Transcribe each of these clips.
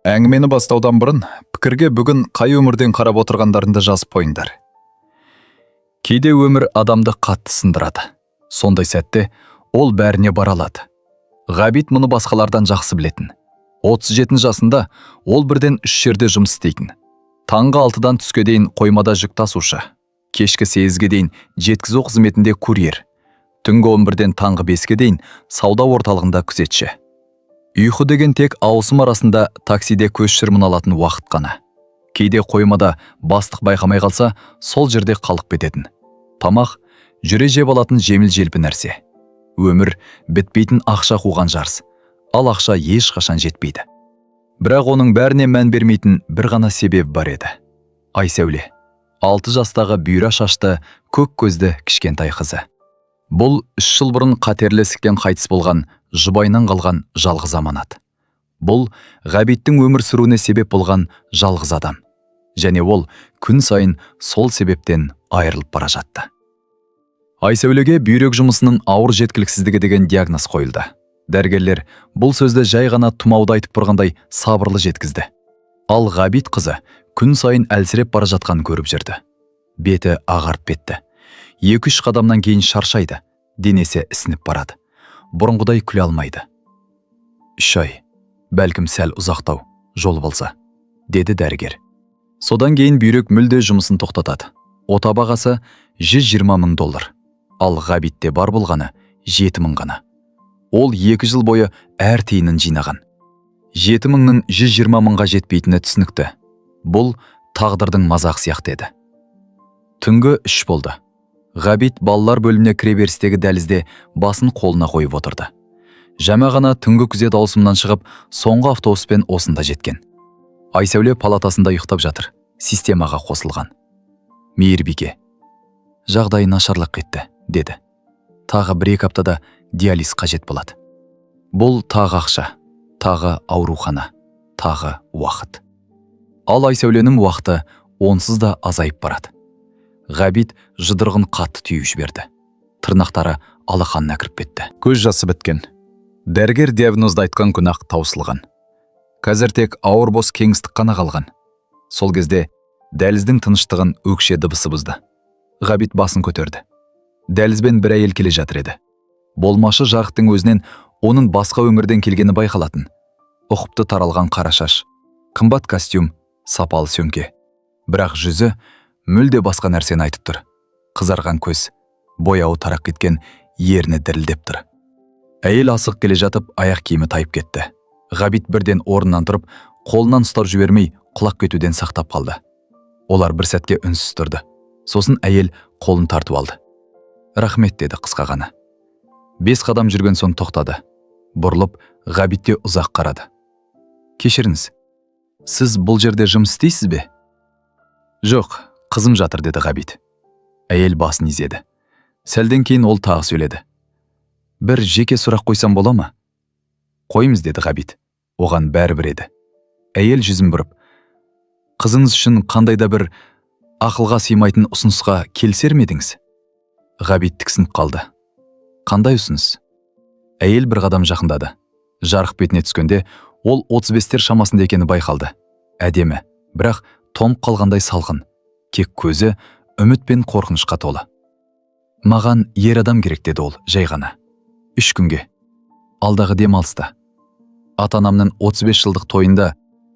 Әңгімені бастаудан бұрын, пікірге бүгін қай өмірден қарап отырғандарыңды жазып қойыңдар. Кейде өмір адамды қатты сындырады. Сондай сәтте ол бәріне бара алады. Ғабит мұны басқалардан жақсы білетін. 37 жасында ол бірден 3 жерде жұмыс істейтін. Таңғы 6-дан түске дейін қоймада жүк тасушы. Кешкі 8-ге дейін жеткізу қызметінде курьер. Түнгі 11-ден таңғы 5-ге дейін сауда орталығында күзетші. Ұйқы деген тек ауысым арасында таксиде көз шырмын алатын уақыт қана. Кейде қоймада бастық байқамай қалса, сол жерде қалып кететін. Тамақ жүре жеп алатын жеміл-желпі нәрсе. Өмір бітпейтін ақша қуған жарыс. Ал ақша ешқашан жетпейді. Бірақ оның бәріне мән бермейтін бір ғана себеп бар еді. Айсәуле. 6 жастағы бұйра шашты, көк көзді кішкентай қызы. Бұл 3 жыл бұрын қатерлі ісіктен қайтыс болған, жұбайынан қалған жалғыз аманат. Бұл Ғабиттің өмір сүруіне себеп болған жалғыз адам. Және ол күн сайын сол себептен айырылып бара жатты. Айсәулеге бүйрек жұмысының ауыр жеткіліксіздігі деген диагноз қойылды. Дәрігерлер бұл сөзді жай ғана тұмауды айтып тұрғандай сабырлы жеткізді. Ал Ғабит қызы күн сайын әлсіреп бара жатқанын көріп жүрді. Беті ағарып кетті. 2-3 қадамнан кейін шаршайды, денесі ісініп барады. Бұрынғыдай күле алмайды. 3 ай, бәлкім сәл ұзақтау, жол болса, деді дәрігер. Содан кейін бүйрек мүлде жұмысын тоқтатады. Ота бағасы $120,000. Ал Ғабитте бар болғаны 7,000 ғана. Ол 2 жыл бойы әр тиынын жинаған. 7,000-ның $120,000-ға жетпейтіні түсінікті. Бұл тағдырдың мазақ сияқты еді. Түнгі 3 болды. Ғабит балалар бөліміне кіреберістегі дәлізде басын қолына қойып отырды. Жаңа ғана түнгі күзет ауысымнан шығып, соңғы автобуспен осында жеткен. Айсәуле палатасында ұйықтап жатыр, системаға қосылған. Мейірбике, жағдайы нашарлап кетті, деді. Тағы 1-2 аптада диализ қажет болады. Бұл тағы ақша, тағы аурухана, тағы уақыт. Ал Айсәуленің уақыты онсыз да азайып барады. Ғабит жұдырығын қатты түйіп жіберді. Тырнақтары алақанына кіріп кетті. Көз жасы біткен. Дәрігер диагнозды айтқан күн-ақ таусылған. Қазір тек ауыр бос кеңістік қана қалған. Сол кезде дәліздің тыныштығын өкше дыбысы бұзды. Ғабит басын көтерді. Дәлізбен бір әйел келе жатыр еді. Болмашы жарықтың өзінен оның басқа өмірден келгені байқалатын. Ұқыпты таралған қара шаш, қымбат костюм, сапалы сөмке. Бірақ жүзі мүлде басқа нәрсені айтып тұр. Қызарған көз, бояуы тарақ кеткен, ерні дірілдеп тұр. Әйел асық келе жатып, аяқ киімі тайып кетті. Ғабит бірден орнынан тұрып, қолынан ұстап жібермей, құлақ кетуден сақтап қалды. Олар бір сәтке үнсіз тұрды. Сосын әйел қолын тартып алды. Рахмет, деді қысқа ғана. 5 қадам жүрген соң тоқтады. Бұрылып, Ғабитте ұзақ қарады. Кешіріңіз, сіз бұл жерде жұмыс істейсіз бе? Жоқ, қызым жатыр, деді Ғабит. Әйел басын изеді. Сәлден кейін ол тағы сөйледі. Бір жеке сұрақ қойсам бола ма? Қойыңыз, деді Ғабит. Оған бәрібір еді. Әйел жүзін бұрып, қызыңыз үшін қандайда бір ақылға сыймайтын ұсынысқа келісер ме едіңіз? Ғабит тіксініп қалды. Қандай ұсыныс? Әйел бір қадам жақындады. Жарық бетіне түскенде ол 35-тер шамасында екені байқалды. Әдемі, бірақ томып қалғандай салқын. Кек көзі үміт пен қорқынышқа толы. Маған ер адам керек, деді ол жай ғана. 3 күнге. Алдағы демалыста. Ата-анамның 35 жылдық тойында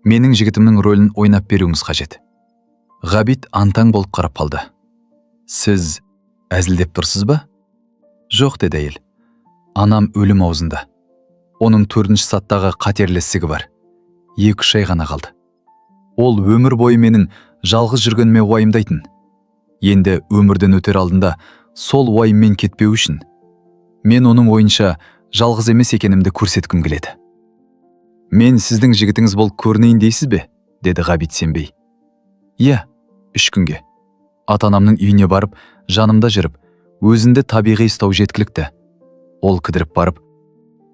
менің жігітімнің рөлін ойнап беруіңіз қажет. Ғабит антаң болып қарап қалды. Сіз әзілдеп тұрсыз ба? Жоқ, деді әйел. Анам өлім аузында. Оның 4-ші саттағы қатерлі ісігі бар. 2-3 ай ғана қалды. Ол өмір бойы менің жалғыз жүргеніме уайымдайтын. Енді өмірден өтер алдында сол уайыммен кетпеу үшін мен оның ойынша жалғыз емес екенімді көрсеткім келеді. Мен сіздің жігітіңіз болып көрінейін дейсіз бе? Деді Ғабит сенбей. Иә, 3 күнге. Ата-анамның үйіне барып, жанымда жүріп, өзінде табиғи ұстау жеткілікті. Ол кідіріп барып,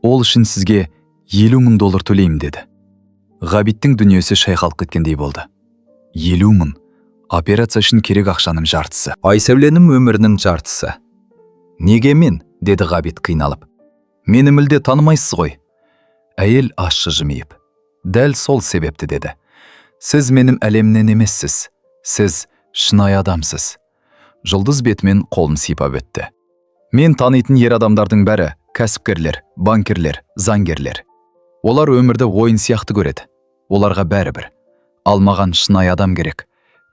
ол үшін сізге $50,000 төлеймін, деді. Ғабиттің дүниесі шайқалып кеткендей болды. 50,000. Операция үшін керек ақшаның жартысы. Айсәуленің өмірінің жартысы. Неге мен? Деді Ғабит қиналып. Мені мүлде танымайсыз ғой. Әйел ащы жымиып. Дәл сол себепті деді. Сіз менің әлемнен емессіз. Сіз шынайы адамсыз. Жұлдыз бетімен қолын сипап өтті. Мен танитын ер адамдардың бәрі кәсіпкерлер, банкерлер, заңгерлер. Олар өмірді ойын сияқты көреді. Оларға бәрібір. Ал маған шынайы адам керек.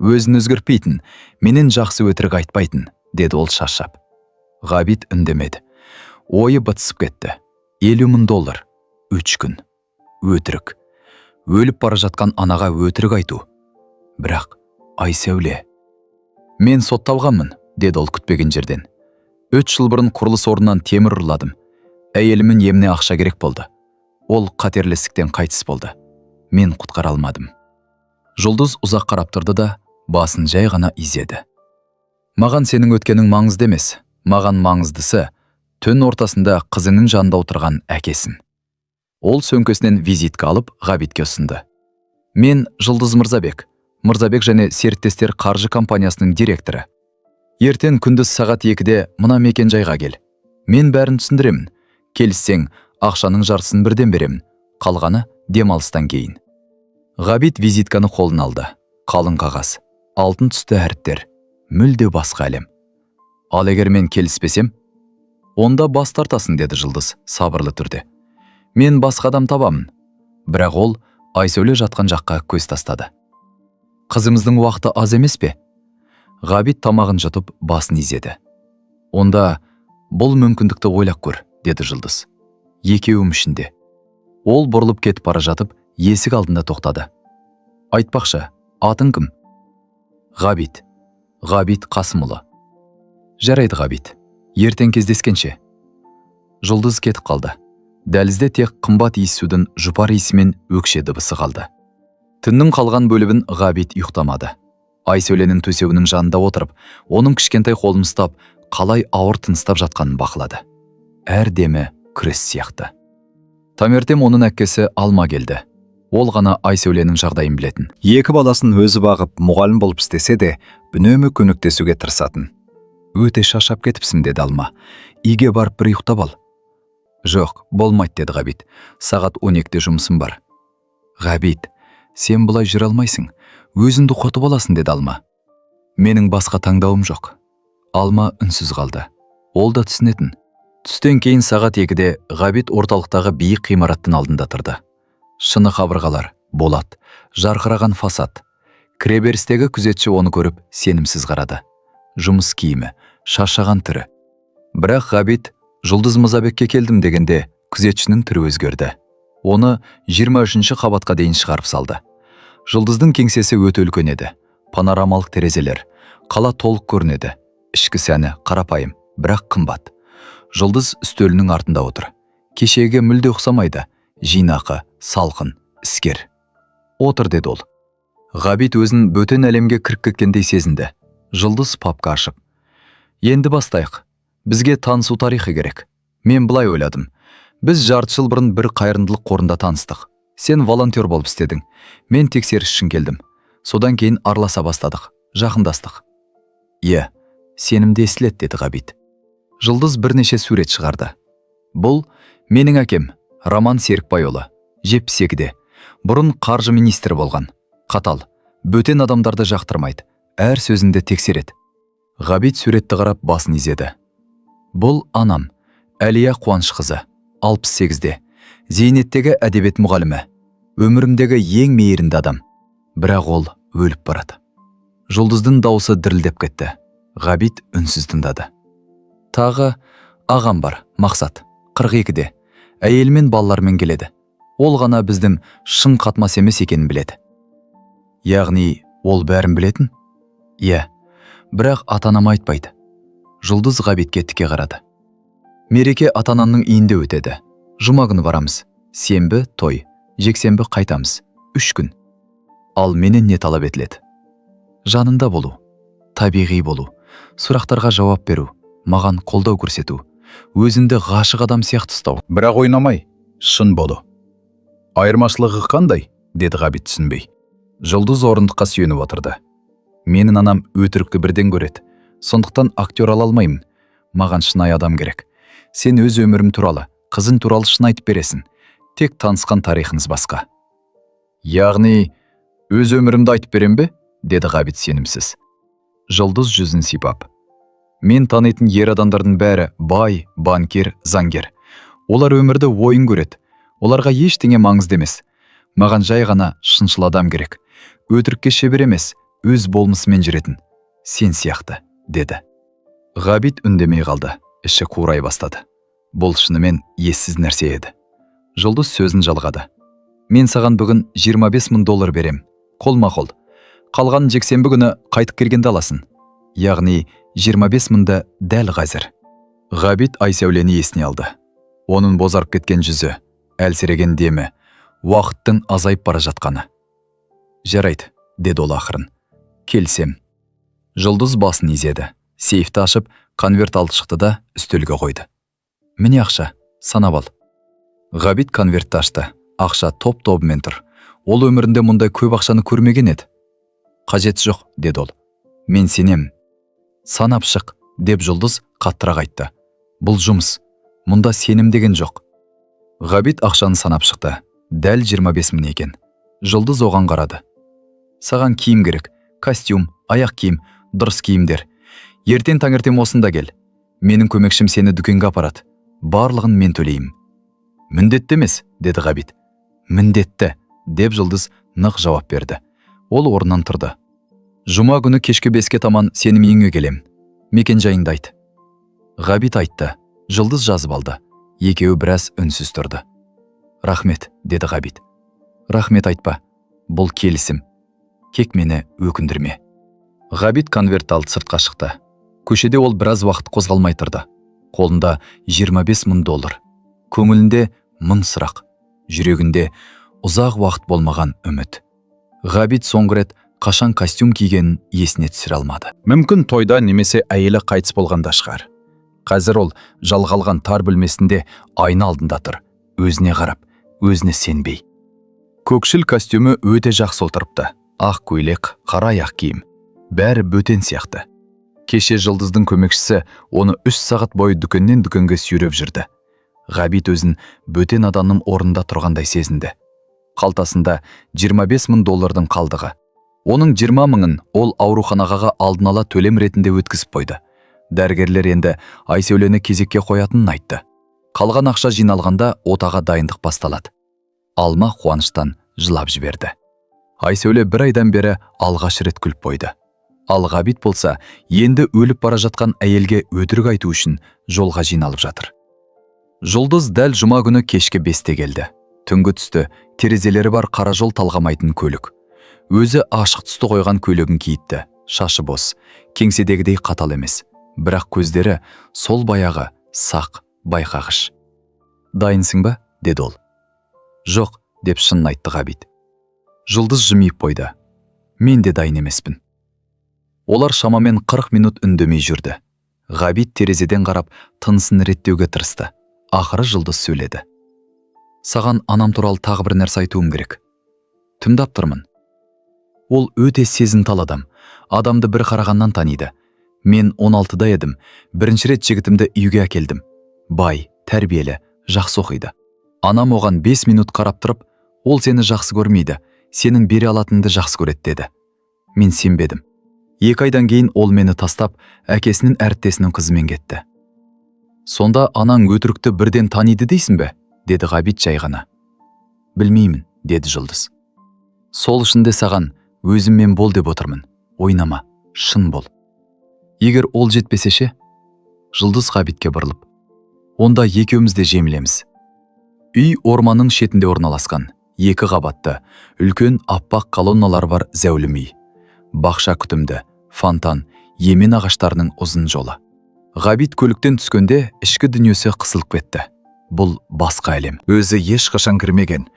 Өзін өзгертпейтін, менен жақсы өтірік айтпайтын, деді ол шаршап. Ғабит үндемеді. Ойы бытысып кетті. $50,000. 3 күн. Өтірік. Өліп бара жатқан анаға өтірік айту. Бірақ, Айсәуле. Мен сотталғанмын, деді ол күтпеген жерден. 3 жыл бұрын құрылыс орнынан темір ұрладым. Әйелімнің еміне ақша керек болды. Ол қатерлі ісіктен қайтыс болды. Мен құтқара алмадым. Жұлдыз ұзақ қарап тұрды да, басын жай ғана изеді. Маған сенің өткенің маңызды емес. Маған маңыздысы, түн ортасында қызының жанында отырған әкесін. Ол сөмкесінен визитка алып, Ғабитке ұсынды. Мен Жұлдыз Мырзабек. Мырзабек және серіктестер қаржы компаниясының директоры. Ертең күндіз сағат 2-де мына мекенжайға кел. Мен бәрін түсіндіремін. Келіссең, ақшаның жарысын бірден беремін. Қалғаны демалыстан кейін. Ғабит визитканы қолын алды. Қалың қағаз, алтын түсті әріптер. Мүлде басқа әлем. Ал егер мен келіспесем, онда бас тартасың, деді Жұлдыз сабырлы түрде. Мен басқа адам табамын. Бірақ ол Айсәуле жатқан жаққа көз тастады. Қызымыздың уақыты аз емес пе? Ғабит тамағын жұтып басын изеді. Онда бұл мүмкіндікті ойлап көр, деді Жұлдыз. Екеуім ішінде. Ол бұрылып кетіп бара жатып, есік алдында тоқтады. Айтпақшы, атың кім? Ғабит. Ғабит Қасымұлы. Жарайды, Ғабит. Ертең кездескенше. Жұлдыз кетіп қалды. Дәлізде тек қымбат иіссудің жұпар иісімен өкше дыбысы қалды. Түннің қалған бөлігін Ғабит ұйықтамады. Айсәуленің төсеуінің жанында отырып, оның кішкентай қолын ұстап, қалай ауыр тыныстап жатқанын бақылады. Әр демі күрес сияқты. Таңертең оның әкесі Алма келді. Ол ғана Айсәуленің жағдайын білетін. Екі баласын өзі бағып, мұғалім болып істесе де, үнемі көмектесуге тырысатын. Өте шаршап кетіпсің, деді Алма. Үйге барып бір ұйықтап ал. Жоқ, болмайды, деді Ғабит. Сағат 12-де жұмысым бар. Ғабит, сен бұлай жүре алмайсың. Өзіңді қотып аласың, деді Алма. Менің басқа таңдауым жоқ. Алма үнсіз қалды. Ол да түсінетін. Түстен кейін сағат 2-де Ғабит орталықтағы биік ғимараттың алдында тұрды. Шыны қабырғалар, болат, жарқыраған фасад. Кіреберістегі күзетші оны көріп сенімсіз қарады. Жұмыс киімі, шаршаған түрі. Бірақ Ғабит Жұлдыз Мырзабекке келдім дегенде күзетшінің түрі өзгерді. Оны 23-ші қабатқа дейін шығарып салды. Жұлдыздың кеңсесі өте үлкен еді. Панорамалық терезелер, қала толық көрінеді. Ішкі сәні қарапайым, бірақ қымбат. Жұлдыз үстелінің артында отыр. Кешеге мүлде ұқсамайды. Жинақы, салқын, іскер. Отыр, деді ол. Ғабит өзін бөтен әлемге кіріп кеткендей сезінді. Жұлдыз папка ашып. Енді бастайық. Бізге танысу тарихы керек. Мен былай ойладым. Біз жарты жыл бұрын бір қайырымдылық қорында таныстық. Сен волонтер болып істедің. Мен тексеріс үшін келдім. Содан кейін араласа бастадық. Жақындастық. Иә, сенімді естіледі, деді Ғабит. Жұлдыз бірнеше сурет шығарды. Бұл менің әкем, Роман Серікбайұлы, 72-де. Бұрын қаржы министрі болған. Қатал, бөтен адамдарды жақтырмайды. Әр сөзінде тексереді. Ғабит суретті қарап басын изеді. Бұл анам, Әлия Қуанышқызы, 68-де. Зейнеттегі әдебиет мұғалімі. Өмірімдегі ең мейірімді адам. Бірақ ол өліп барады. Жұлдыздың дауысы дірілдеп кетті. Ғабит үнсіз тыңдады. Тағы ағам бар, Мақсат, 42-де. Әйелмен балалармен келеді. Ол ғана біздің шын қатмас емес екенін біледі. Яғни, ол бәрін білетін? Иә, бірақ ата-анама айтпайды. Жұлдыз Ғабитке тіке қарады. Мереке ата-анамның үйінде өтеді. Жұма күні барамыз. Сенбі той, жексенбі қайтамыз. 3 күн. Ал менен не талап етіледі? Жанында болу, табиғи болу, сұрақтарға жауап беру, маған қолдау көрсету, өзіңді ғашық адам сияқты ұстау. Бірақ ойнамай, шын болу. Айырмашылығы қандай? Деді Ғабит түсінбей. Жұлдыз орындыққа сүйеніп отырды. Менің анам өтірікті бірден көреді. Сондықтан актер ала алмаймын. Маған шынайы адам керек. Сен өз өмірім туралы, қызың туралы шын айтып бересің. Тек танысқан тарихыңыз басқа. Яғни, өз өмірімді айтып берем бе? Деді Ғабит сенімсіз. Жұлдыз жүзін сипап. Мен танитын ер адамдардың бәрі бай, банкир, заңгер. Олар өмірді ойын көреді. Оларға ештеңе маңызды емес. Маған жай ғана шыншыл адам керек. Өтірікке шебер емес, өз болмысымен жүретін. Сен сияқты, деді. Ғабит үндемей қалды, іші қурай бастады. Бұл шынымен ессіз нәрсе еді. Жұлдыз сөзін жалғады. Мен саған бүгін 25 000 доллар берем. Қолма-қол. Қалғанын жексенбі күні қайтып келгенде аласың. Яғни 25 000-ды дәл қазір. Ғабит Айсәулені есіне алды. Оның бозарып кеткен жүзі, әлсіреген демі, уақыттың азайып бара жатқаны. Жарайды, деді ол ақырын. Келсем. Жұлдыз басын изеді. Сейфті ашып, конверт алып шықты да үстелге қойды. Міне ақша, санап ал. Ғабит конвертті ашты. Ақша топ-тобымен тұр. Ол өмірінде мұндай көп ақшаны көрмеген еді. Қажеті жоқ, деді ол. Мен сенем. Санап шық, деп Жұлдыз қаттырақ айтты. Бұл жұмыс. Мұнда сенім деген жоқ. Ғабит ақшаны санап шықты. Дәл 25 000 екен. Жұлдыз оған қарады. Саған киім керек. Костюм, аяқ киім, дұрыс киімдер. Ертең таңертең осында кел. Менің көмекшім сені дүкенге апарады. Барлығын мен төлеймін. Міндетті емес, деді Ғабит. Міндетті, деп Жұлдыз нық жауап берді. Ол орнынан тұрды. Жұма күні кешке 5-ке таман сенің үйіңе келем. Мекен жайыңды айт. Ғабит айтты. Жұлдыз жазып алды. Екеуі біраз үнсіз тұрды. Рахмет, деді Ғабит. Рахмет айтпа. Бұл келісім. Кек мені өкіндірме. Ғабит конверт алып сыртқа шықты. Көшеде ол біраз уақыт қозғалмай тұрды. Қолында 25 000 доллар. Көңілінде мың сұрақ. Жүрегінде ұзақ уақыт болмаған үміт. Ғабит соңғы рет қашан костюм кигенін есіне түсіре алмады. Мүмкін тойда немесе әйелі қайтыс болғанда шығар. Қазір ол жалғалған тар бөлмесінде айна алдында тұр. Өзіне қарап, өзіне сенбей. Көкшіл костюмі өте жақсы отырыпты. Ақ көйлек, қара аяқ киім. Бәрі бөтен сияқты. Кеше Жұлдыздың көмекшісі оны 3 сағат бойы дүкеннен дүкенге сүйреп жүрді. Ғабит өзін бөтен адамның орнында тұрғандай сезінді. Қалтасында 25 000 доллардың қалдығы. Оның 20 000-ын ол ауруханаға алдын ала төлем ретінде өткізіп қойды. Дәрігерлер енді Айсәулені кезекке қоятынын айтты. Қалған ақша жиналғанда отаға дайындық басталады. Алма қуаныштан жылап жіберді. Айсәуле 1 айдан бері алғаш рет күліп қойды. Ал Ғабит болса, енді өліп бара жатқан әйелге өтірік айту үшін жолға жиналып жатыр. Жұлдыз дәл жұма күні кешке 5-те келді. Түнгі түсті, терезелері бар қара жол талғамайтын көлік. Өзі ашық түсті қойған көйлегін киітті. Шашы бос, кеңседегідей қатал емес. Бірақ көздері сол баяғы, сақ, байқағыш. Дайынсың ба? Деді ол. Жоқ, деп шынын айтты Ғабит. Жұлдыз жымиып қойды. Мен де дайын емеспін. Олар шамамен 40 минут үндемей жүрді. Ғабит терезеден қарап, тынысын реттеуге тырысты. Ақыры Жұлдыз сөйледі. Саған анам туралы тағы бір нәрсе айтуым керек. Тыңдап тұрмын. Ол өте сезімтал адам. Адамды бір қарағаннан таниды. Мен 16-да едім. Бірінші рет жігітімді үйге әкелдім. Бай, тәрбиелі, жақсы оқиды. Анам оған 5 минут қарап тұрып, ол сені жақсы көрмейді, сенің бере алатынды жақсы көреді деді. Мен сенбедім. 2 айдан кейін ол мені тастап, әкесінің әріптесінің қызымен кетті. Сонда анаң өтірікті бірден таниды дейсің бе? Деді Ғабит жай ғана. Білмеймін, деді Жұлдыз. Сол үшін де саған өзіммен бол деп отырмын. Ойнама, шын бол. Егер ол жетпесе ше? Жұлдыз Ғабитке бұрылып. Онда екеуміз де жемілеміз. Үй орманның шетінде орналасқан. 2 қабатты, үлкен аппақ колонналар бар зәулім үй. Бақша күтімді, фонтан, емен ағаштарының ұзын жолы. Ғабит көліктен түскенде ішкі дүниесі қысылып кетті. Бұл басқа әлем. Өзі ешқашан кірмеген,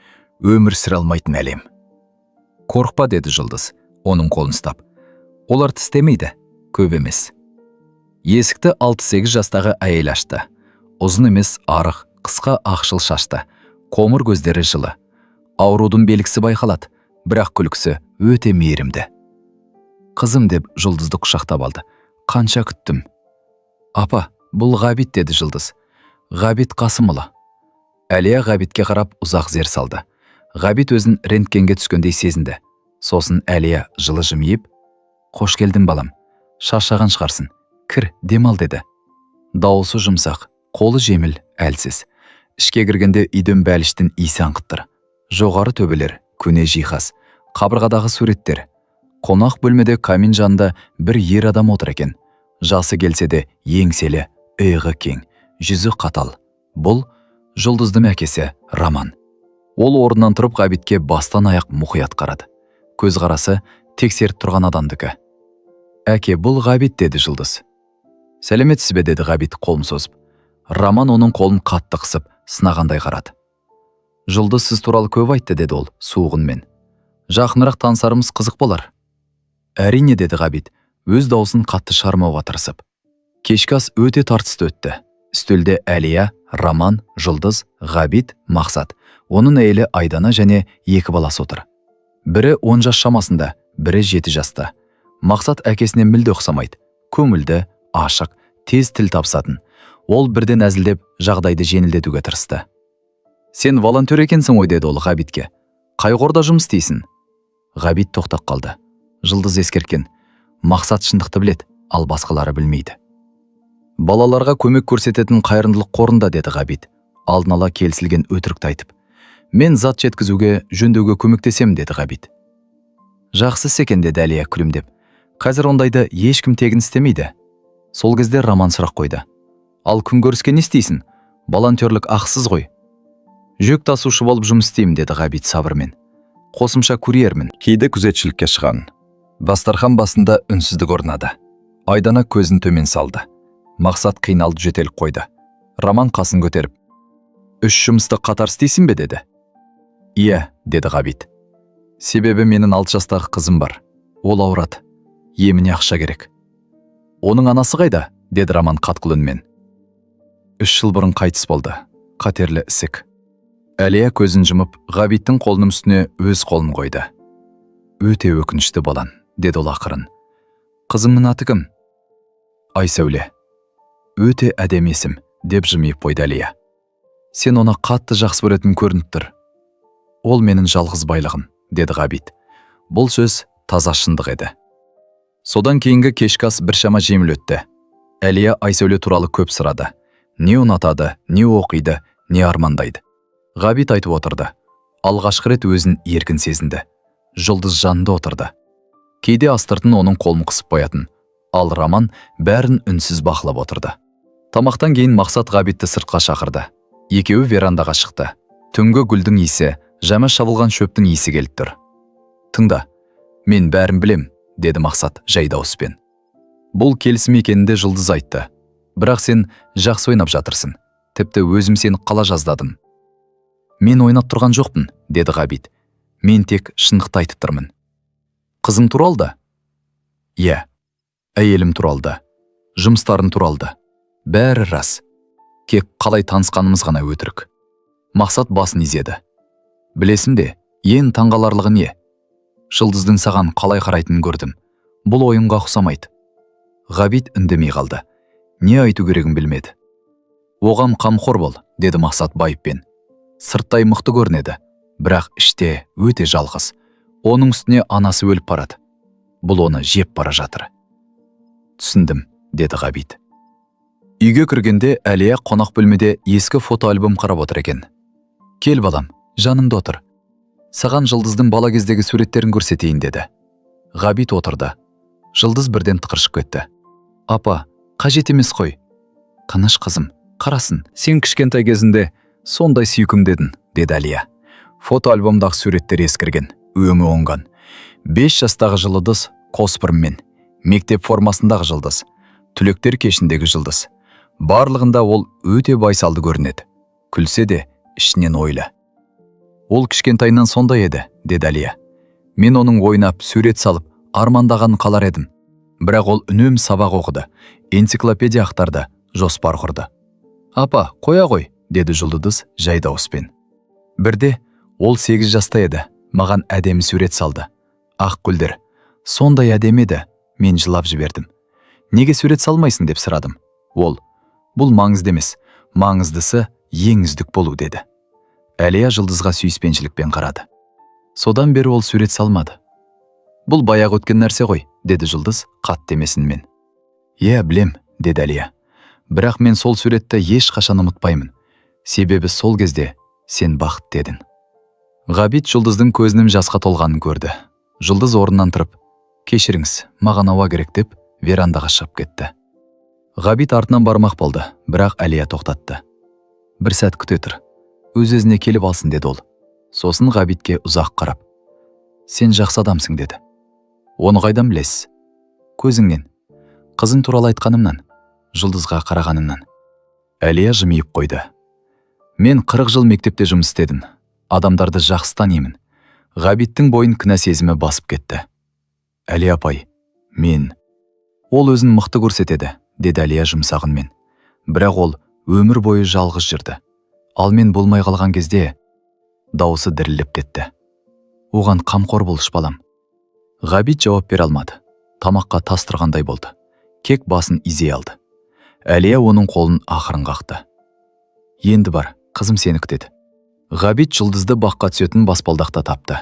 өмір сүре алмайтын әлем. Қорықпа, деді Жұлдыз, оның қолын ұстап. Олар тістемейді, көп емес. Есікті 6-8 жастағы әйел ашты. Ұзын емес, арық, қысқа ақшыл шашты. Қоңыр көздері жылы. Аурудың белгісі байқалады, бірақ күлкісі өте мейірімді. Қызым, деп Жұлдызды құшақтап алды. Қанша күттім. Апа, бұл Ғабит, деді Жұлдыз. Ғабит Қасымұлы. Әлия Ғабитке қарап ұзақ зер салды. Ғабит өзін рентгенге түскендей сезінді. Сосын Әлия жылы жымиып, «Қош келдің балам, шаршаған шығарсын, кір, демал» деді. Дауысы жұмсақ, қолы жеңіл, әлсіз. Ішке кіргенде үйден бәліштің иісі аңқыттыр. Жоғары төбелер, көне жиһаз, қабырғадағы суреттер. Қонақ бөлмеде камин жанында бір ер адам отыр екен. Жасы келсе де еңселі, иығы кең, жүзі қатал. Бұл Жұлдыздың әкесі Раман. Ол орнынан тұрып Ғабитке бастан аяқ мұқият қарады. Көзқарасы тексеріп тұрған адамдікі. «Әке, бұл Ғабит» деді Жұлдыз. «Сәлеметсіз бе?» деді Ғабит қолын созып. Раман оның қолын қатты қысып, сынағандай қарады. «Жұлдыз сіз туралы көп айтты» деді ол суық үнмен. «Жақынырақ танысарымыз қызық болар». «Әрине» деді Ғабит, өз даусын қатты шығармауға тырысып. Кешкі ас өте тартысты өтті. Үстелде Әлия, Раман, Жұлдыз, Ғабит, Мақсат, оның әйелі Айдана және 2 баласы отыр. Бірі 10 жас шамасында, бірі 7 жаста. Мақсат әкесіне мүлде ұқсамайды. Көңілді, ашық, тез тіл табысатын. Ол бірден әзілдеп, жағдайды жеңілдетуге тырысты. «Сен волонтер екенсің ғой» деді ол Ғабитке. «Қай қорда жұмыс істейсің?» Ғабит тоқтап қалды. Жұлдыз ескерткен. Мақсат шындықты білет, ал басқалары білмейді. «Балаларға көмек көрсететін қайырымдылық қорында» деді Ғабит, алдын ала келісілген өтірікті айтып. «Мен зат жеткізуге, жөндеуге көмектесем» деді Ғабит. «Жақсы екен» деді Әлия күлімдеп. «Қазір ондайды ешкім тегін істемейді». Сол кезде Раман сұрақ қойды. «Ал күн көріске не істейсің? Волонтерлік ақысыз ғой». «Жүк тасушы болып жұмыс істеймін» деді Ғабит сабырмен. «Қосымша курьермін». Кейде күзетшілікке шыған. Дастархан басында үнсіздік орнады. Айдана көзін төмен салды. Мақсат қиналды, жөтеліп қойды. Раман қасын көтеріп: «Үш жұмысты қатар істейсің бе?» деді. «Иә» деді Ғабит. «Себебі менің 6 жастағы қызым бар. Ол ауырады. Еміне ақша керек». «Оның анасы қайда?» деді Раман қатқыл үнмен. 3 жыл бұрын қайтыс болды. Қатерлі ісік». Әлия көзін жұмып, Ғабиттің қолының үстіне өз қолын қойды. «Өте өкінішті балан», деді ол ақырын. «Қызымның аты кім?» «Айсәуле». «Өте әдемі есім», деп жымиып қойды Әлия. «Сен оны қатты жақсы көретін көрініп тұр». «Ол менің жалғыз байлығым», деді Ғабит. Бұл сөз таза шындық еді. Содан кейінгі кешкі ас біршама жеңіл өтті. Әлия Айсәуле туралы көп сұрады. Не ұнатады, не оқиды, не армандайды. Ғабит айтып отырды. Алғашқы рет өзін еркін сезінді. Жұлдыз жанында отырды. Кейде астыртын оның қолын қысып қоятын. Ал Раман бәрін үнсіз бақылап отырды. Тамақтан кейін Мақсат Ғабитті сыртқа шақырды. Екеуі верандаға шықты. Түнгі гүлдің иісі, жаңа шабылған шөптің иісі келіп тұр. «Тыңда, мен бәрін білем», деді Мақсат жай дауыспен. «Бұл келісім екенінде Жұлдыз айтты. Бірақ сен жақсы ойнап жатырсың. Тіпті өзім сені қала жаздадым». «Мен ойнап тұрған жоқпын», деді Ғабит. «Мен тек шындықты айтып тұрмын». «Қызың туралды?» «Иә». «Әйелім туралды. Жұмыстарын туралды. Бәрі рас. Кек қалай танысқанымыз ғана өтірік». Мақсат басын изеді. «Білесің де, ең таңғаларлығы не? Жұлдыздың саған қалай қарайтынын көрдім. Бұл ойынға ұқсамайды». Ғабит үндемей қалды. Не айту керегін білмеді. «Оған қамқор бол», деді Мақсат байыппен. «Сырттай мықты көрінеді, бірақ іште өте жалғыз. Оның үстіне анасы өліп барады. Бұл оны жеп бара жатыр». «Түсіндім», деді Ғабит. Үйге кіргенде Әлия қонақ бөлмеде ескі фотоальбом қарап отыр екен. «Кел балам, жанымда отыр. Саған Жұлдыздың бала кездегі суреттерін көрсетейін» деді. Ғабит отырды. Жұлдыз бірден тықыршып кетті. «Апа, қажет емес қой. Қаныш қызым, қарасын, сен кішкентай кезінде сондай сүйкімдедің», деді Әлия. Фотоальбомдағы суреттер ескірген, өңі оңған. 5 жастағы Жұлдыз коспырмен, мектеп формасындағы Жұлдыз, түлектер кешіндегі Жұлдыз. Барлығында ол өте байсалды көрінеді. Күлсе де ішінен ойлы. «Ол кішкентайынан сондай еді», деді Әлия. «Мен оның ойнап, сурет салып, армандағанын қалар едім. Бірақ ол үнем сабақ оқыды, энциклопедия ақтарды, жоспар құрды». «Апа, қоя ғой», деді Жұлдыз жай дауыспен. Бірде ол 8 жаста еді, маған әдемі сурет салды. Ақ гүлдер. Сондай әдемі еді, мен жылап жібердім. «Неге сурет салмайсың?» деп сұрадым. Ол: «Бұл маңызды емес, маңыздысы ең үздік болу», деді. Әлия Жұлдызға сүйіспеншілікпен қарады. Содан бері ол сурет салмады. Бұл баяғы өткен нәрсе ғой, деді Жұлдыз қатты емесінмен. Иә, білем, деді Әлия. Бірақ мен сол суретті ешқашан ұмытпаймын. Себебі сол кезде сен бақытты едің. Ғабит Жұлдыздың көзінің жасқа толғанын көрді. Жұлдыз орнынан тұрып, кешіріңіз, маған ауа керек деп, верандаға шығып кетті. Ғабит артынан бармақ болды, бірақ Әлия тоқтатты. Бір сәт күте тұр. Өз-өзіне келіп алсын, деді ол. Сосын Ғабитке ұзақ қарап. Сен жақсы адамсың, деді. Оны қайдан білесіз? Көзіңнен. Қызың туралы айтқанымнан, Жұлдызға қарағанымнан. Әлия жымиып қойды. Мен 40 жыл мектепте жұмыс істедім. Адамдарды жақсы танимын. Ғабиттің бойын кінә сезімі басып кетті. Әлия апай, мен... Ол өзін мықты көрсетеді, деді Әлия жұмсағынмен. Бірақ ол өмір бойы жалғыз жүрді. Ал мен болмай қалған кезде дауысы дірілдеп кетті. Оған қамқор болшы балам. Ғабит жауап бере алмады. Тамаққа тас тұрғандай болды. Кек басын изей алды. Әлия оның қолын ақырын қақты. Енді бар, қызым сені күтеді. Ғабит Жұлдызды баққа түсетін баспалдақта тапты.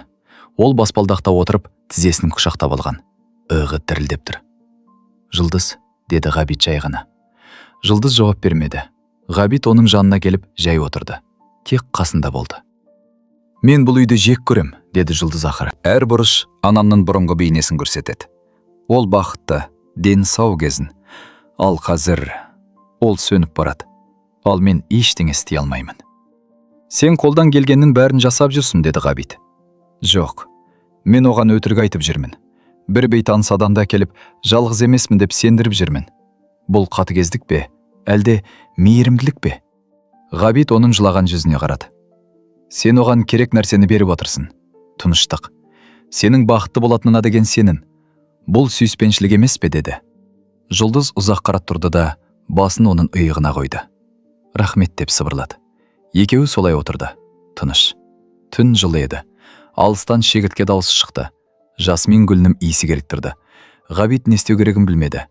Ол баспалдақта отырып, тізесінің құшақтап алған. Ығы дірілдеп тұр. Жұлдыз, деді Ғабит жай ғана. Жұлдыз жауап бермеді. Ғабит оның жанына келіп жай отырды. Тек қасында болды. Мен бұл үйді жек көрем, деді Жұлдыз ақыры. Әр бұрыш анамның бұрынғы бейнесін көрсетеді. Ол бақытты, дені сау кезін. Ал қазір ол сөніп барады. Ал мен ештеңе істей алмаймын. Сен қолдан келгеннің бәрін жасап жүрсің, деді Ғабит. Жоқ, мен оған өтірік айтып жүрмін. Бір бейтаныс адамды әкеліп, жалғыз емесмін деп сендіріп жүрмін. Бұл қатыгездік пе, әлде мейірімділік пе? Ғабит оның жылаған жүзіне қарады. Сен оған керек нәрсені беріп отырсың. Тыныштық. Сенің бақытты болатынына деген сенім. Бұл сүйіспеншілік емес пе, деді. Жұлдыз ұзақ қарап тұрды да, басын оның иығына қойды. Рахмет деп сыбырлады. Екеуі солай отырды. Тыныш. Түн жылы еді. Алыстан шегіртке дауысы шықты. Жасмин гүлінің иісі келіп тұрды. Ғабит не істеу керегін білмеді.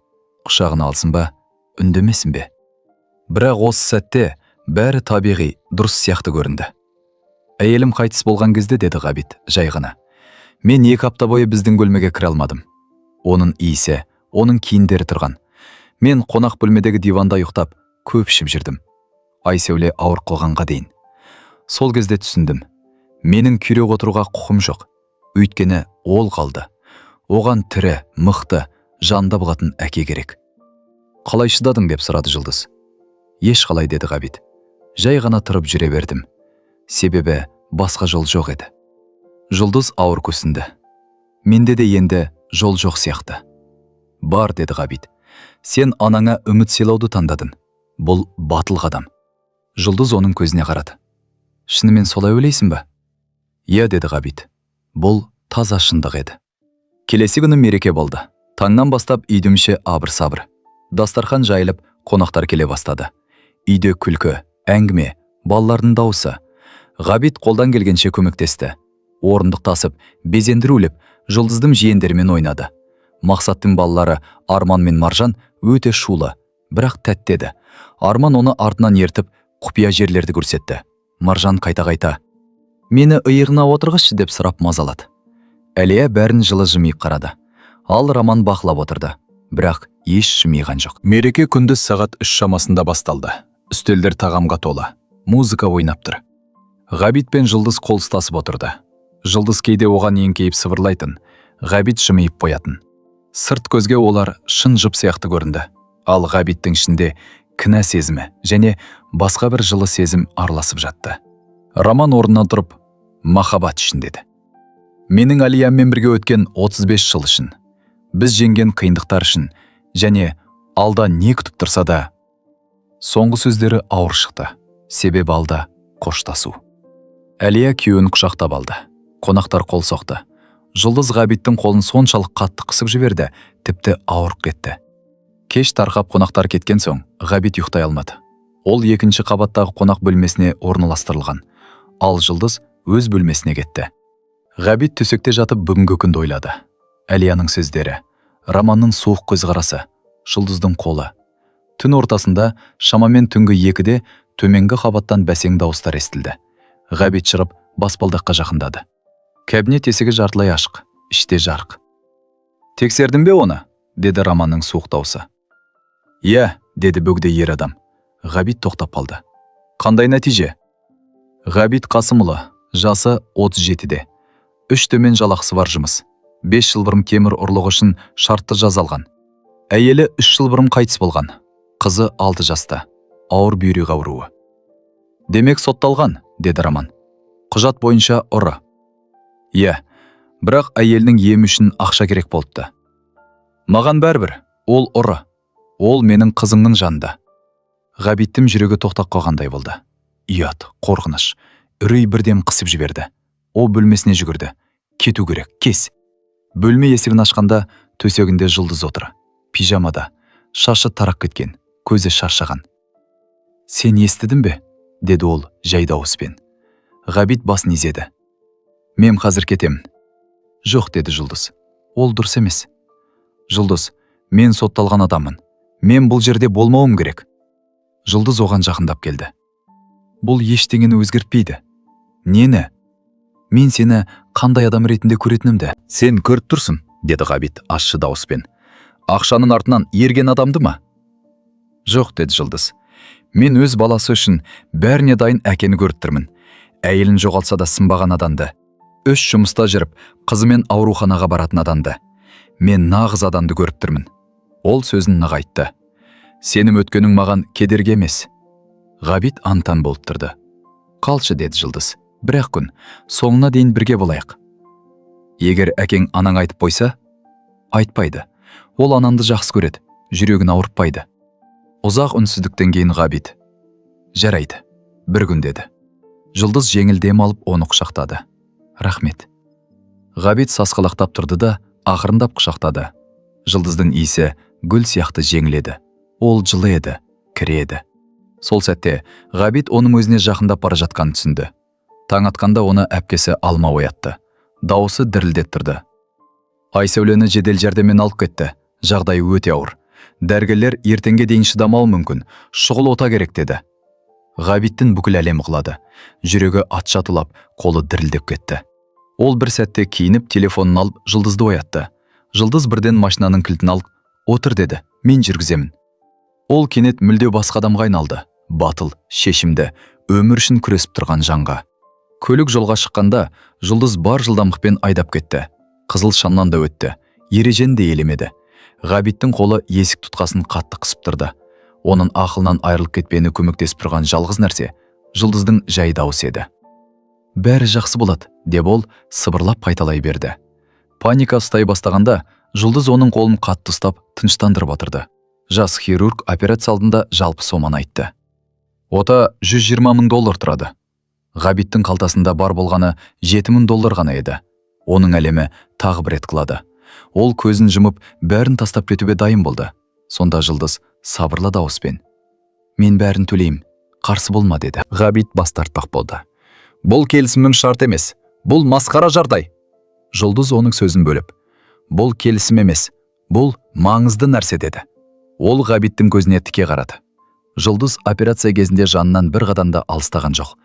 Құшағына алсын ба, үндемесін бе? Бірақ осы сәтте бәрі табиғи, дұрыс сияқты көрінді. Әйелім қайтыс болған кезде, деді Ғабит жай ғана. Мен 2 апта бойы біздің бөлмеге кіре алмадым. Оның иісі, оның киімдері тұрған. Мен қонақ бөлмедегі диванда ұйықтап, көп ішіп жүрдім. Ай сәуле ауыр қылғанға дейін. Сол кезде түсіндім. Менің күйрек отыруға құқым жоқ. Өйткені ол қалды. Оған тірі, мықты, жанда болатын әке керек. Қалай шыдадың, деп сұрады Жұлдыз. Еш қалай, деді Ғабит. Жай ғана тұрып жүре бердім. Себебі басқа жол жоқ еді. Жұлдыз ауыр көсінді. Менде де енді жол жоқ сияқты. Бар, деді Ғабит. Сен анаңа үміт сыйлауды таңдадың. Бұл батыл қадам. Жұлдыз оның көзіне қарады. Шынымен солай ойлайсың ба? Иә, деді Ғабит. Бұл таза шындық еді. Келесі күні мереке болды. Таңнан бастап үйдімше абыр-сабыр. Дастархан жайылып, қонақтар келе бастады. Үйде күлкі, әңгіме, балалардың дауысы. Ғабит қолдан келгенше көмектесті. Орындық тасып, безендірулеп, Жұлдыздың жиендерімен ойнады. Мақсаттың балалары Арман мен Маржан өте шулы, бірақ тәттеді. Арман оны артынан ертіп, құпия жерлерді көрсетті. Маржан қайта-қайта «Мені иығына отырғызшы» деп сұрап мазалады. Әлия бәрін жылы жымиып қарады. Ал Роман бақылап отырды, бірақ еш жымиған жоқ. Мереке күндіз сағат 3 шамасында басталды. Үстелдер тағамға толы, музыка ойнап тұр. Ғабит пен Жұлдыз қол ұстасып отырды. Жұлдыз кейде оған еңкейіп сыбырлайтын, Ғабит жымиып қоятын. Сырт көзге олар шын жұп сияқты көрінді. Ал Ғабиттің ішінде кінә сезімі және басқа бір жылы сезім араласып жатты. Роман орнынан тұрып, махаббат үшін деді. Менің Әлияммен бірге өткен 35 жыл үшін, біз жеңген қиындықтар үшін және алда не күтіп тұрса да, соңғы сөздері ауыр шықты. Себебі алда қоштасу. Әлия күйеуін құшақтап алды. Қонақтар қол соқты. Жұлдыз Ғабиттің қолын соншалық қатты қысып жіберді, тіпті ауырып кетті. Кеш тарқап қонақтар кеткен соң, Ғабит ұйықтай алмады. Ол 2-ші қабаттағы қонақ бөлмесіне орналастырылған. Ал Жұлдыз өз бөлмесіне кетті. Ғабит төсекте жатып бүгінгі күнді ойлады. Әлияның сөздері, Романның суық көзқарасы, Жұлдыздың қолы. Түн ортасында, шамамен түнгі 2-де төменгі қабаттан бәсең дауыстар естілді. Ғабит шығып баспалдаққа жақындады. Кабинет есігі жартылай ашық, іште жарық. «Тексердің бе оны?» деді Романның суық даусы. «Иә», деді бөгде ер адам. Ғабит тоқтап қалды. «Қандай нәтиже?» Ғабит Қасымұлы, жасы 37-де. 3 төмен жалақысы бар жұмыс. 5 жыл бұрын темір ұрлығы үшін шартты жазалған. Әйелі 3 жыл бұрын қайтыс болған. Қызы 6 жаста. Ауыр бүйрек ауруы. «Демек сотталған», деді Роман. «Құжат бойынша ұры». «Иә, бірақ әйелінің емі үшін ақша керек болыпты». «Маған бәрібір, ол ұры. Ол менің қызымның жанында». Ғабиттің жүрегі тоқтап қалғандай болды. Ұят, қорқыныш, үрей бірден қысып жіберді. Ол бөлмесіне жүгірді. Кету керек, кес. Бөлме есігін ашқанда төсегінде Жұлдыз отыр. Пижамада, шашы тарап кеткен, көзі шаршаған. «Сен естідің бе?» деді ол жай дауыспен. Ғабит басын изеді. «Мен қазір кетемін». «Жоқ», деді Жұлдыз. «Ол дұрыс емес». «Жұлдыз, мен сотталған адаммын. Мен бұл жерде болмауым керек». Жұлдыз оған жақындап келді. «Бұл ештеңені өзгертпейді». «Нені?» «Мен сені қандай адам ретінде көретінімді». «Сен көріп тұрсың», деді Ғабит ащы дауыспен. «Ақшаның артынан ерген адамды ма?» «Жоқ», деді Жұлдыз. «Мен өз баласы үшін бәріне дайын әкені көріп тұрмын. Әйелін жоғалтса да сынбаған адамды. 3 жұмыста жүріп, қызымен ауруханаға баратын адамды. Мен нағыз адамды көріп тұрмын». Ол сөзін нығайтты. «Сенім өткенің маған кедергі емес». Ғабит антан болып тұрды. «Қалшы», деді Жұлдыз. «Бір-ақ күн, соңына дейін бірге болайық». «Егер әкең анаң айтып қойса?» «Айтпайды. Ол ананды жақсы көреді, жүрегін ауыртпайды». Ұзақ үнсіздіктен кейін Ғабит: «Жарайды, бір күн», деді. Жұлдыз жеңіл дем алып оны құшақтады. «Рахмет». Ғабит сасқалақтап тұрды да ақырындап құшақтады. Жұлдыздың иісі гүл сияқты жеңіледі. Ол жылы еді, кіреді. Сол сәтте Ғабит оның өзіне жақындап бара жатқанын түсінді. Таң атқанда оны әпкесі Алма оятты. Дауысы дірілдеп тұрды. «Айсәулені жедел жәрдеммен алып кетті. Жағдайы өте ауыр. Дәрігерлер ертеңге дейін шыдамауы мүмкін. Шұғыл ота керек», деді. Ғабиттің бүкіл әлемі құлады. Жүрегі атшатылап, қолы дірілдеп кетті. Ол бір сәтте киініп телефонын алып Жұлдызды оятты. Жұлдыз бірден машинаның кілтін алып: «Отыр», деді. «Мен жүргіземін». Ол кенет мүлде басқа адамға айналды. Батыл, шешімді, өмір үшін күресіп тұрған жанға. Көлік жолға шыққанда Жұлдыз бар жылдамдықпен айдап кетті. Қызыл шамнан да өтті. Ережені де елемеді. Ғабиттің қолы есік тұтқасын қатты қысып тұрды. Оның ақылынан айырылып кетпені көмектесіп тұрған жалғыз нәрсе Жұлдыздың жай дауысы еді. «Бәрі жақсы болады», деп ол сыбырлап қайталай берді. Паника ұстай бастағанда Жұлдыз оның қолын қатты ұстап тыныштандырып отырды. Жас хирург операция алдында жалпы соманы айтты. «Ота $120 000 тұрады». Ғабиттің қалтасында бар болғаны $7 000 ғана еді. Оның әлемі тағы бір рет құлады. Ол көзін жұмып, бәрін тастап кетуге дайын болды. Сонда Жұлдыз сабырлы дауыспен: «Мен бәрін төлеймін, қарсы болма», деді. Ғабит бас тартпақ болды. «Бұл келісімнің шарт емес. Бұл масқара жағдай». Жұлдыз оның сөзін бөліп: «Бұл келісім емес. Бұл маңызды нәрсе», деді. Ол Ғабиттің көзіне тіке қарады. Жұлдыз операция кезінде жанынан бір қадамда алыстаған жоқ.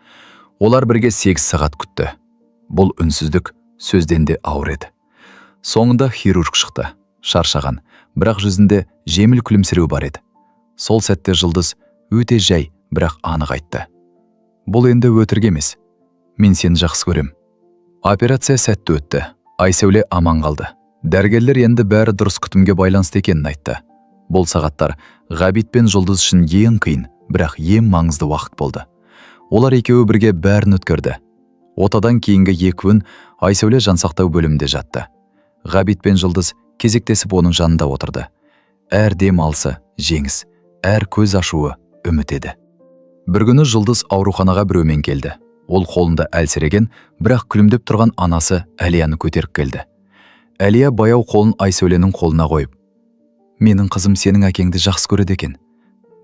Олар бірге 8 сағат күтті. Бұл үнсіздік сөзден де ауыр еді. Соңында хирург шықты. Шаршаған, бірақ жүзінде жеңіл күлімсіреу бар еді. Сол сәтте Жұлдыз өте жай, бірақ анық айтты: «Бұл енді өтірік емес. Мен сені жақсы көрем». Операция сәтті өтті. Айсәуле аман қалды. Дәрігерлер енді бәрі дұрыс күтімге байланысты екенін айтты. Бұл сағаттар Ғабит пен Жұлдыз үшін ең қиын, бірақ ең маңызды уақыт болды. Олар екеуі бірге бәрін өткерді. Отадан кейінгі 2 күн Айсәуле жансақтау бөлімінде жатты. Ғабит пен Жұлдыз кезектесіп оның жанында отырды. Әр дем алысы жеңіс, әр көз ашуы үміт еді. Бір күні Жұлдыз ауруханаға біреумен келді. Ол қолында әлсіреген, бірақ күлімдеп тұрған анасы Әлияны көтеріп келді. Әлия баяу қолын Айсәуленің қолына қойып: «Менің қызым сенің әкеңді жақсы көреді екен.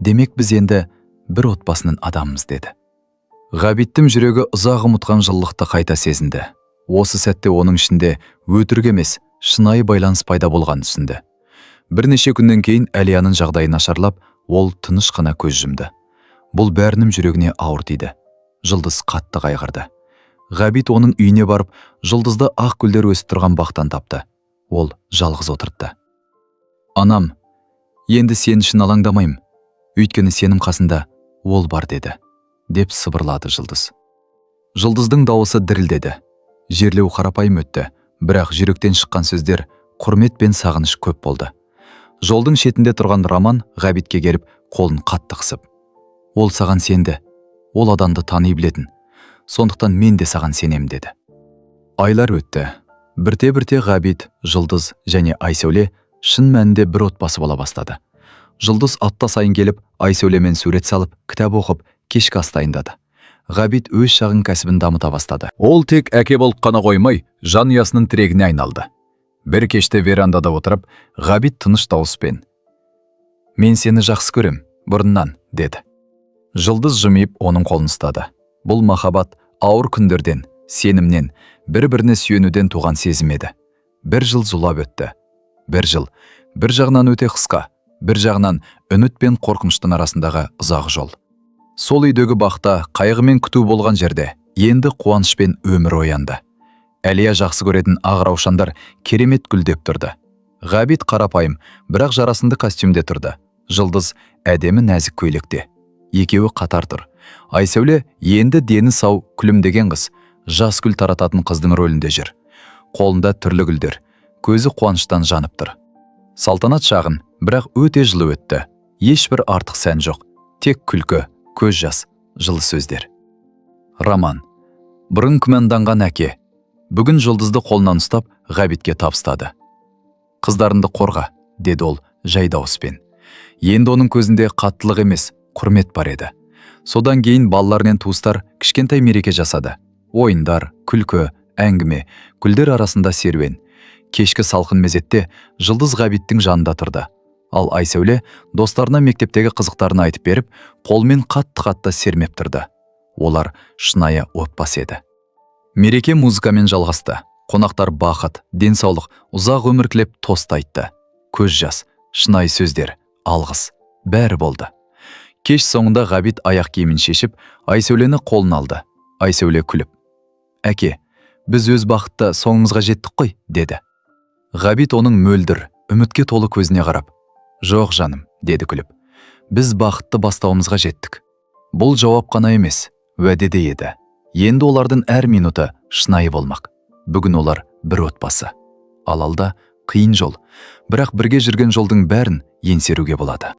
Демек біз енді бір отбасының адамымыз», деді. Ғабиттің жүрегі ұзақ ұмытқан жылылықты қайта сезінді. Осы сәтте оның ішінде өтірік емес, шынайы байланыс пайда болғанын түсінді. Бірнеше күннен кейін Әлияның жағдайы нашарлап, ол тыныш қана көз жұмды. Бұл бәрінің жүрегіне ауыр тиді. Жұлдыз қатты қайғырды. Ғабит оның үйіне барып, Жұлдызды ақ гүлдер өсіп тұрған бақтан тапты. Ол жалғыз отырды. «Анам, енді сен үшін алаңдамайым. Өйткені сенің қасында ол бар» деді, деп сыбырлады Жұлдыз. Жұлдыздың дауысы дірілдеді. Жерлеу қарапайым өтті, бірақ жүректен шыққан сөздер құрмет пен сағыныш көп болды. Жолдың шетінде тұрған Роман Ғабитке келіп, қолын қатты қысып: «Ол саған сенді. Ол адамды тани білетін. Сондықтан мен де саған сенем» деді. Айлар өтті. Бірте-бірте Ғабит, Жұлдыз және Айсәуле шын мәнінде бір отбасы бола бастады. Жұлдыз апта сайын келіп, Айсәулемен сурет салып, кітап оқып, кешкі ас дайындады. Ғабит өз шағын кәсібін дамыта бастады. Ол тек әке болып қана қоймай, жанұясының тірегіне айналды. Бір кеште верандада отырып, Ғабит тыныш дауыспен: «Мен сені жақсы көрем, бұрыннан» деді. Жұлдыз жымиып оның қолын ұстады. Бұл махаббат ауыр күндерден, сенімнен, бір-біріне сүйенуден туған сезім еді. Бір жыл зулап өтті. Бір жыл, бір жағынан өте қысқа, бір жағынан үміт пен қорқыныштың арасындағы ұзақ жол. Сол үйдегі бақта қайғы мен күту болған жерде енді қуаныш пен өмір оянды. Әлия жақсы көретін ақ раушандар керемет гүлдеп тұрды. Ғабит қарапайым, бірақ жарасымды костюмде тұрды. Жұлдыз әдемі нәзік көйлекте. Екеуі қатар тұр. Айсәуле енді дені сау, күлімдеген қыз, жас гүл тарататын қыздың рөлінде жүр. Қолында түрлі гүлдер, көзі қуаныштан жанып тұр. Салтанат шағын, бірақ өте жылы өтті. Ешбір артық сән жоқ, тек күлкі, көз жас, жылы сөздер. Роман. Бұрын күмәнданған әке, бүгін Жұлдызды қолынан ұстап, Ғабитке табыстады. «Қыздарынды қорға», деді ол жай дауыспен. Енді оның көзінде қаттылық емес, құрмет бар еді. Содан кейін балалар мен туыстар кішкентай мереке жасады. Ойындар, күлкі, әңгіме, гүлдер арасында серуен. Кешкі салқын мезетте Жұлдыз Ғабиттің жанында тұрды. Ал Айсәуле достарына мектептегі қызықтарын айтып беріп, қолмен қатты сермеп тұрды. Олар шынайы отбасы еді. Мереке музыкамен жалғасты. Қонақтар бақыт, денсаулық, ұзақ өмір тілеп тост айтты. Көз жас, шынайы сөздер, алғыс, бәрі болды. Кеш соңында Ғабит аяқ киімін шешіп, Айсәулені қолын алды. Айсәуле күліп: «Әке, біз өз бақытты соңымызға жеттік қой», деді. Ғабит оның мөлдір, үмітке толы көзіне қарап: «Жоқ жаным», деді күліп. «Біз бақытты бастауымызға жеттік». Бұл жауап қана емес, уәде де еді. Енді олардың әр минуты шынайы болмақ. Бүгін олар бір отбасы. Ал алда қиын жол, бірақ бірге жүрген жолдың бәрін еңсеруге болады.